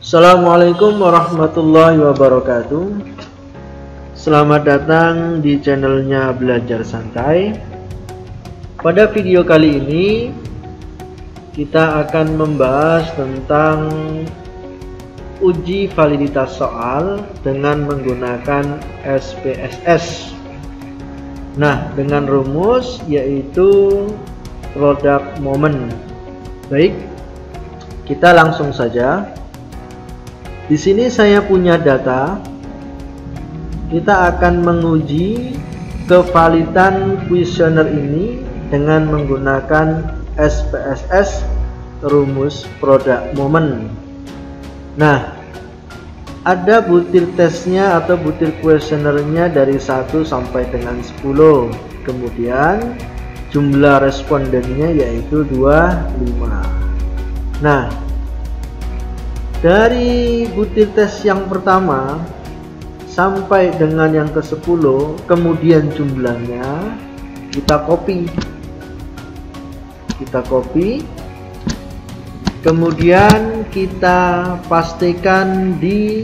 Assalamualaikum warahmatullahi wabarakatuh. Selamat datang di channelnya Belajar Santai. Pada video kali ini kita akan membahas tentang uji validitas soal dengan menggunakan SPSS. Nah, dengan rumus yaitu product moment. Baik, kita langsung saja. Di sini saya punya data. Kita akan menguji kevalidan kuesioner ini dengan menggunakan SPSS, rumus product moment. Nah, ada butir tesnya atau butir kuesionernya dari 1 sampai dengan 10. Kemudian jumlah respondennya yaitu 25. Nah, dari butir tes yang pertama sampai dengan yang ke-10, kemudian jumlahnya kita copy, kemudian kita pastikan di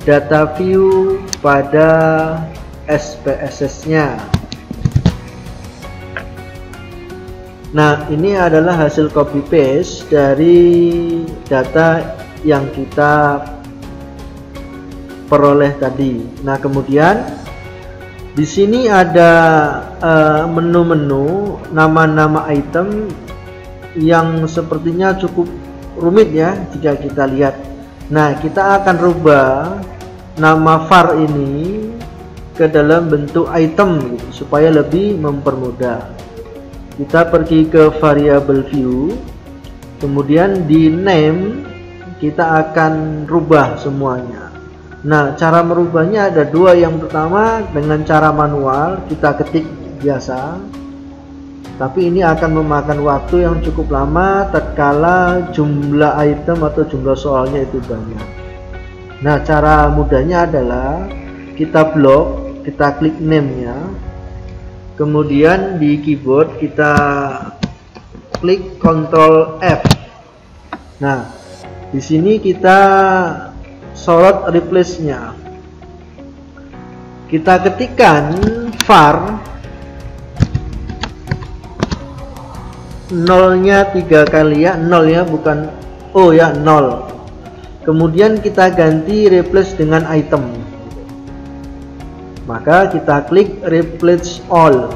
data view pada SPSS-nya. Nah, ini adalah hasil copy paste dari data yang kita peroleh tadi. Nah, kemudian di sini ada menu-menu nama-nama item yang sepertinya cukup rumit ya jika kita lihat. Nah, kita akan rubah nama var ini ke dalam bentuk item gitu, supaya lebih mempermudah. Kita pergi ke variable view, kemudian di name kita akan rubah semuanya. Nah, cara merubahnya ada dua. Yang pertama dengan cara manual, kita ketik biasa, tapi ini akan memakan waktu yang cukup lama tatkala jumlah item atau jumlah soalnya itu banyak. Nah, cara mudahnya adalah kita blok, kita klik name-nya, kemudian di keyboard kita klik Ctrl F. Nah, di sini kita sorot replace-nya. Kita ketikkan var nolnya 3 kali ya, 0 ya, bukan O ya, 0. Kemudian kita ganti replace dengan item. Maka kita klik replace all.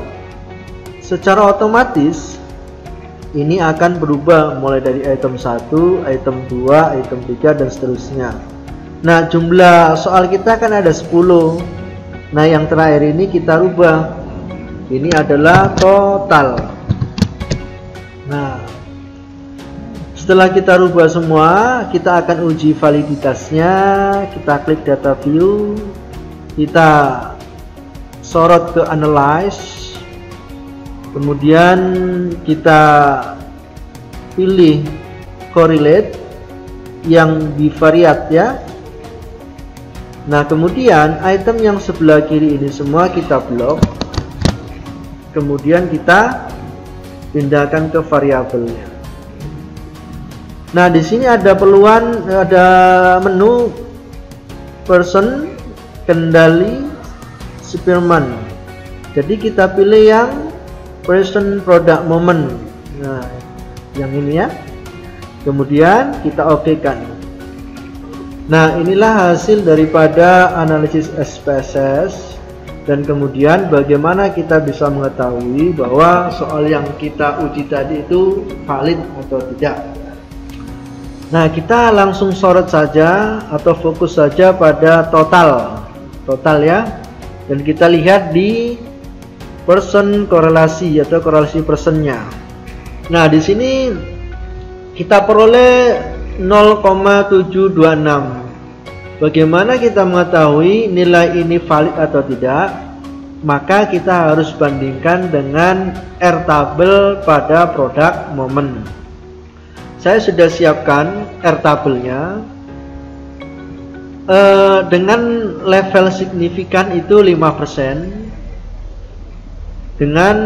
Secara otomatis ini akan berubah mulai dari item 1, item 2, item 3 dan seterusnya. Nah, jumlah soal kita kan ada 10. Nah, yang terakhir ini kita rubah. Ini adalah total. Nah, setelah kita rubah semua, kita akan uji validitasnya. Kita klik data view, kita sorot ke analyze, kemudian kita pilih correlate yang bivariate ya. Nah, kemudian item yang sebelah kiri ini semua kita blok, kemudian kita pindahkan ke variabelnya. Nah, di sini ada menu person, kendali, Spearman. Jadi kita pilih yang person product moment. Nah, yang ini ya. Kemudian kita oke-kan. Nah, inilah hasil daripada analisis SPSS. Dan kemudian bagaimana kita bisa mengetahui bahwa soal yang kita uji tadi itu valid atau tidak. Nah, kita langsung sorot saja atau fokus saja pada total ya. Dan kita lihat di person korelasi atau korelasi personnya. Nah, di sini kita peroleh 0,726. Bagaimana kita mengetahui nilai ini valid atau tidak? Maka kita harus bandingkan dengan R tabel pada product moment. Saya sudah siapkan R tabelnya. Dengan level signifikan itu 5%, dengan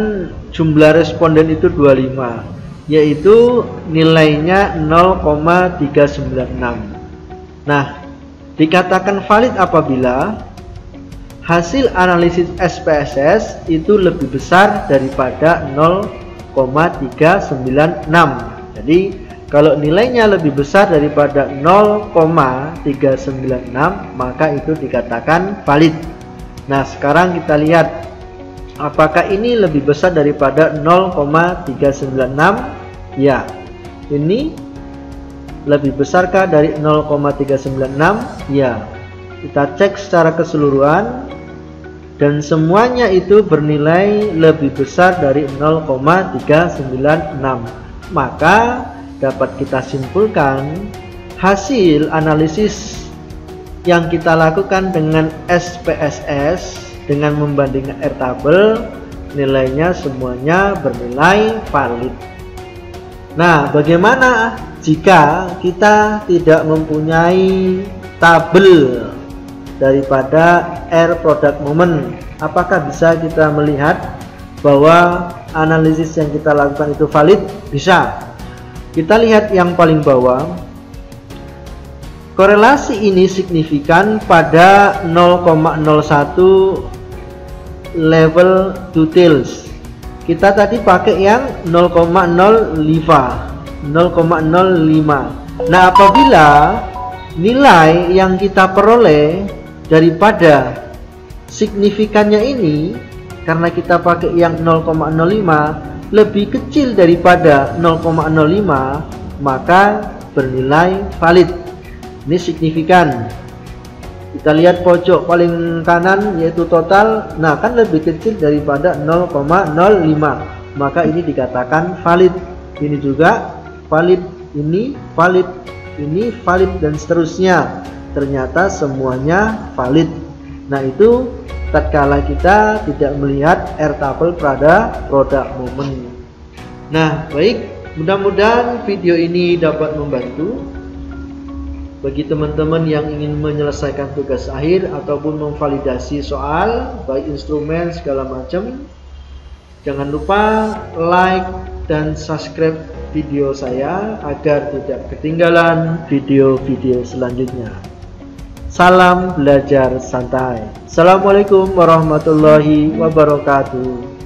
jumlah responden itu 25, yaitu nilainya 0,396. Nah, dikatakan valid apabila hasil analisis SPSS itu lebih besar daripada 0,396. Jadi kalau nilainya lebih besar daripada 0,396 maka itu dikatakan valid. Nah, sekarang kita lihat apakah ini lebih besar daripada 0,396? Ya, ini lebih besarkah dari 0,396? Ya. Kita cek secara keseluruhan dan semuanya itu bernilai lebih besar dari 0,396. Maka dapat kita simpulkan hasil analisis yang kita lakukan dengan SPSS dengan membandingkan airtable, nilainya semuanya bernilai valid. Nah, bagaimana jika kita tidak mempunyai tabel daripada air product moment? Apakah bisa kita melihat bahwa analisis yang kita lakukan itu valid? Bisa. Kita lihat yang paling bawah. Korelasi ini signifikan pada 0,01 level details. Kita tadi pakai yang 0,05. Nah, apabila nilai yang kita peroleh daripada signifikannya ini, karena kita pakai yang 0,05 lebih kecil daripada 0,05, maka bernilai valid. Ini signifikan. Kita lihat pojok paling kanan yaitu total. Nah, kan lebih kecil daripada 0,05, maka ini dikatakan valid. Ini juga valid, ini valid, ini valid, dan seterusnya. Ternyata semuanya valid. Nah, itu tatkala kita tidak melihat airtable pada product moment. Nah, baik, mudah-mudahan video ini dapat membantu bagi teman-teman yang ingin menyelesaikan tugas akhir ataupun memvalidasi soal baik instrumen segala macam. Jangan lupa like dan subscribe video saya agar tidak ketinggalan video-video selanjutnya. Salam belajar santai. Assalamualaikum warahmatullahi wabarakatuh.